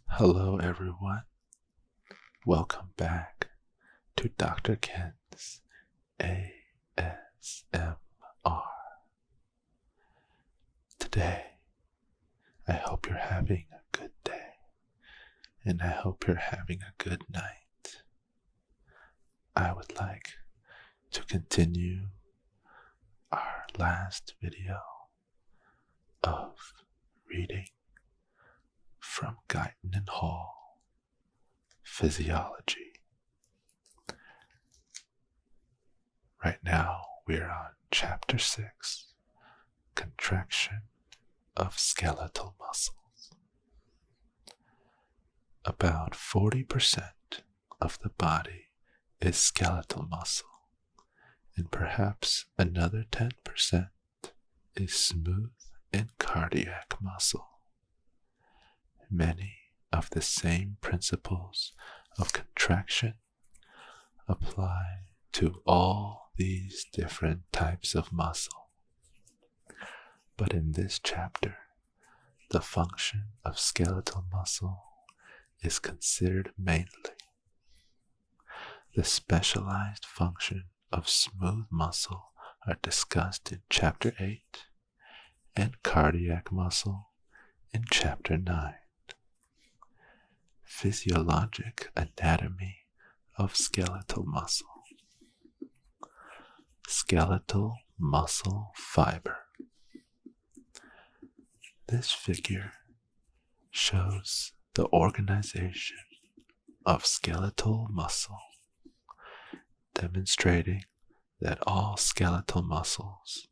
Hello everyone, welcome back to Dr. Ken's ASMR. Today, I hope you're having a good day, and I hope you're having a good night. I would like to continue our last video of reading from Guyton and Hall, Physiology. Right now we're on Chapter 6, Contraction of Skeletal Muscles. About 40% of the body is skeletal muscle, and perhaps another 10% is smooth and cardiac muscle. Many of the same principles of contraction apply to all these different types of muscle. But in this chapter, the function of skeletal muscle is considered mainly. The specialized function of smooth muscle are discussed in Chapter 8 and cardiac muscle in Chapter 9. Physiologic anatomy of skeletal muscle. Skeletal muscle fiber. This figure shows the organization of skeletal muscle, demonstrating that all skeletal muscles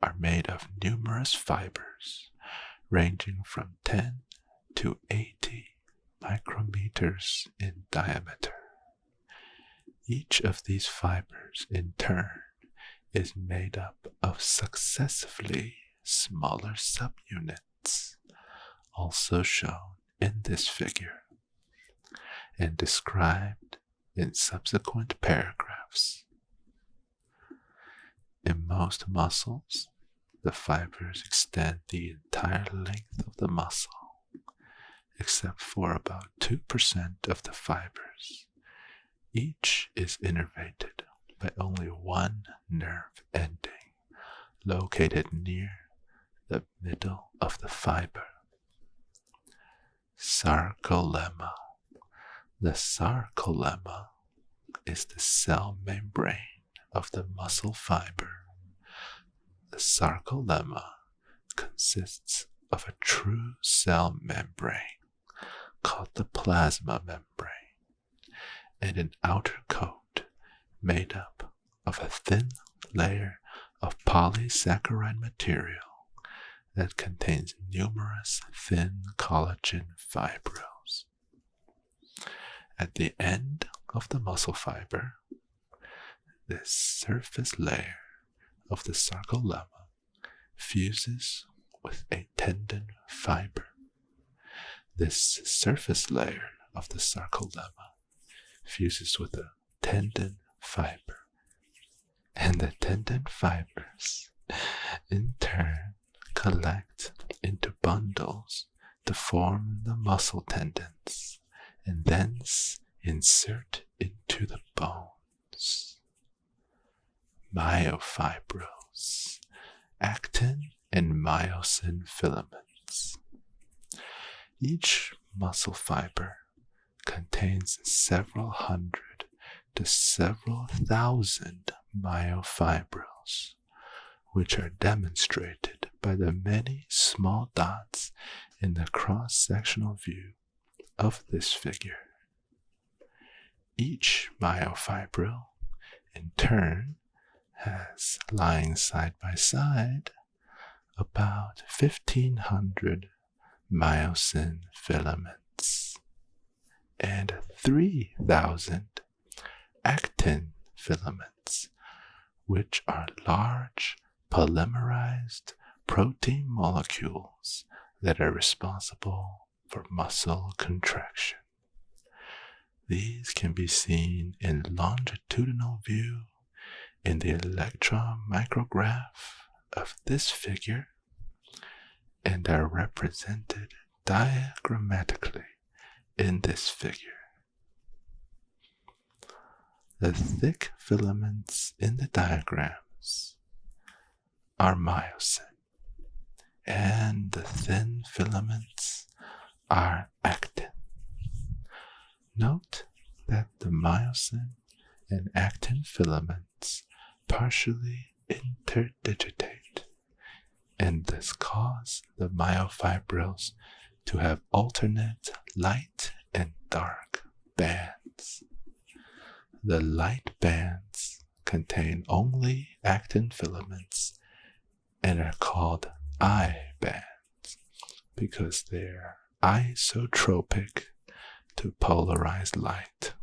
are made of numerous fibers ranging from 10 to 80 micrometers in diameter. Each of these fibers in turn is made up of successively smaller subunits, also shown in this figure and described in subsequent paragraphs. In most muscles, the fibers extend the entire length of the muscle, except for about 2% of the fibers. Each is innervated by only one nerve ending, located near the middle of the fiber. Sarcolemma. The sarcolemma is the cell membrane of the muscle fiber. The sarcolemma consists of a true cell membrane called the plasma membrane, and an outer coat made up of a thin layer of polysaccharide material that contains numerous thin collagen fibrils. At the end of the muscle fiber, this surface layer of the sarcolemma fuses with a tendon fiber. This surface layer of the sarcolemma fuses with a tendon fiber, and the tendon fibers in turn collect into bundles to form the muscle tendons and thence insert into the bones. Myofibrils, actin and myosin filaments. Each muscle fiber contains several hundred to several thousand myofibrils, which are demonstrated by the many small dots in the cross-sectional view of this figure. Each myofibril, in turn, has, lying side by side, about 1,500 myosin filaments and 3,000 actin filaments, which are large polymerized protein molecules that are responsible for muscle contraction. These can be seen in longitudinal view in the electron micrograph of this figure and are represented diagrammatically in this figure. The thick filaments in the diagrams are myosin, and the thin filaments are actin. Note that the myosin and actin filaments partially interdigitate, and this causes the myofibrils to have alternate light and dark bands. The light bands contain only actin filaments and are called I bands because they are isotropic to polarized light.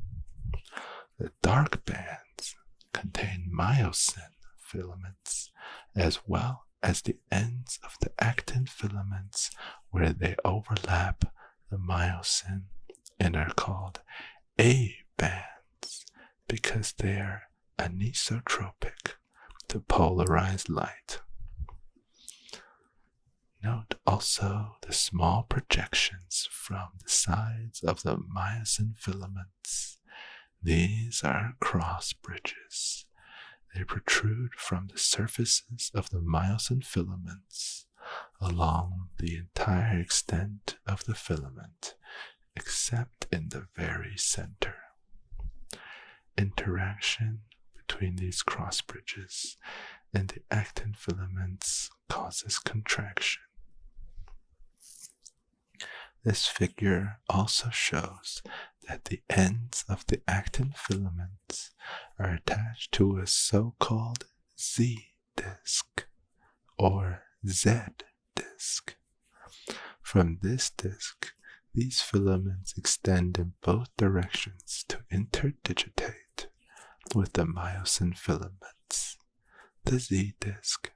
The dark bands contain myosin filaments as well as the ends of the actin filaments where they overlap the myosin and are called A bands because they are anisotropic to polarized light. Note also the small projections from the sides of the myosin filaments. These are cross bridges. They protrude from the surfaces of the myosin filaments along the entire extent of the filament, except in the very center. Interaction between these cross bridges and the actin filaments causes contraction. This figure also shows that the ends of the actin filaments are attached to a so-called Z disc or Z disc. From this disc, these filaments extend in both directions to interdigitate with the myosin filaments. The Z disc,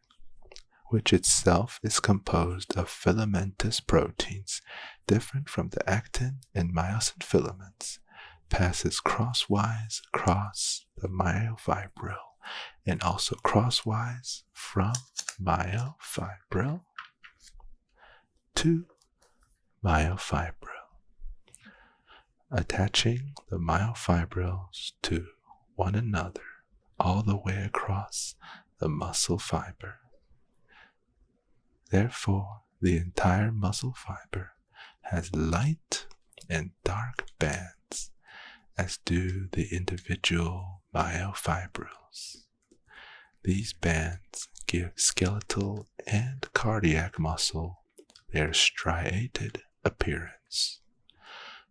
which itself is composed of filamentous proteins different from the actin and myosin filaments, passes crosswise across the myofibril and also crosswise from myofibril to myofibril, attaching the myofibrils to one another all the way across the muscle fiber. Therefore, the entire muscle fiber has light and dark bands, as do the individual myofibrils. These bands give skeletal and cardiac muscle their striated appearance.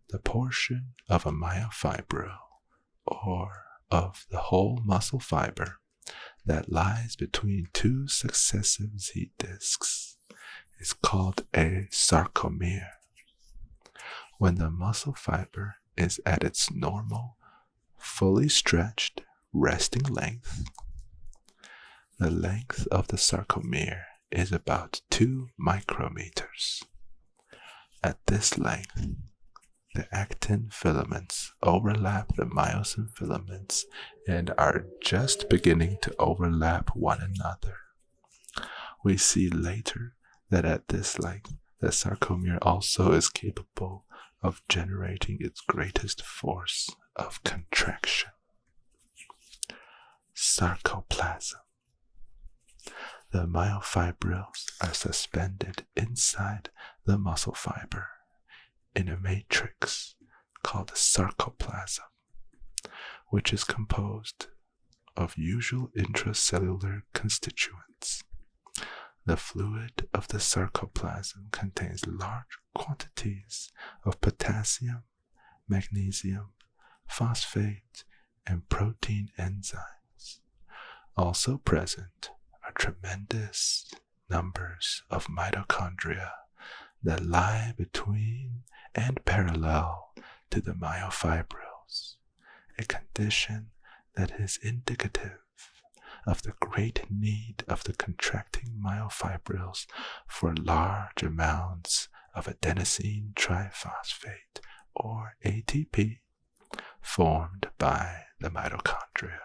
The portion of a myofibril, or of the whole muscle fiber, that lies between two successive Z discs is called a sarcomere. When the muscle fiber is at its normal, fully stretched, resting length, the length of the sarcomere is about 2 micrometers. At this length, the actin filaments overlap the myosin filaments and are just beginning to overlap one another. We see later that at this length, the sarcomere also is capable of generating its greatest force of contraction. Sarcoplasm. The myofibrils are suspended inside the muscle fiber in a matrix called the sarcoplasm, which is composed of usual intracellular constituents. The fluid of the sarcoplasm contains large quantities of potassium, magnesium, phosphate, and protein enzymes. Also present are tremendous numbers of mitochondria that lie between and parallel to the myofibrils, a condition that is indicative of the great need of the contracting myofibrils for large amounts of adenosine triphosphate, or ATP, formed by the mitochondria.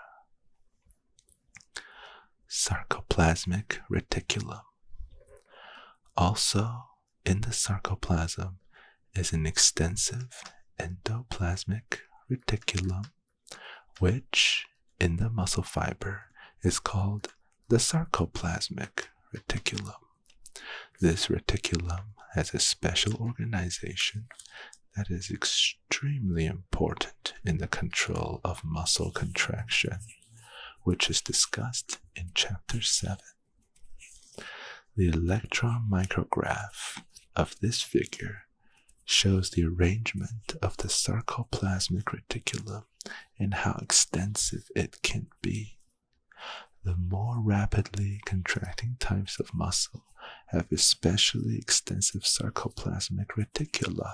Sarcoplasmic reticulum. Also in the sarcoplasm is an extensive endoplasmic reticulum, which in the muscle fiber is called the sarcoplasmic reticulum. This reticulum has a special organization that is extremely important in the control of muscle contraction, which is discussed in Chapter 7. The electron micrograph of this figure shows the arrangement of the sarcoplasmic reticulum and how extensive it can be. The more rapidly contracting types of muscle have especially extensive sarcoplasmic reticula,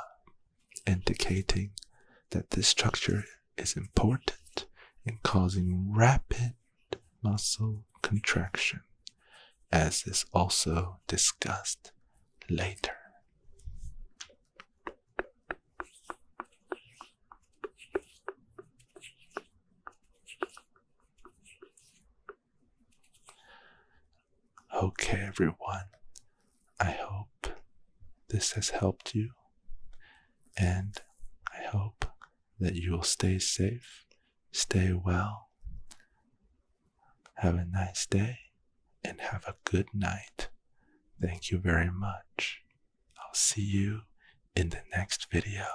indicating that this structure is important in causing rapid muscle contraction, as is also discussed later. Okay, everyone, I hope this has helped you, and I hope that you will stay safe, stay well, have a nice day, and have a good night. Thank you very much. I'll see you in the next video.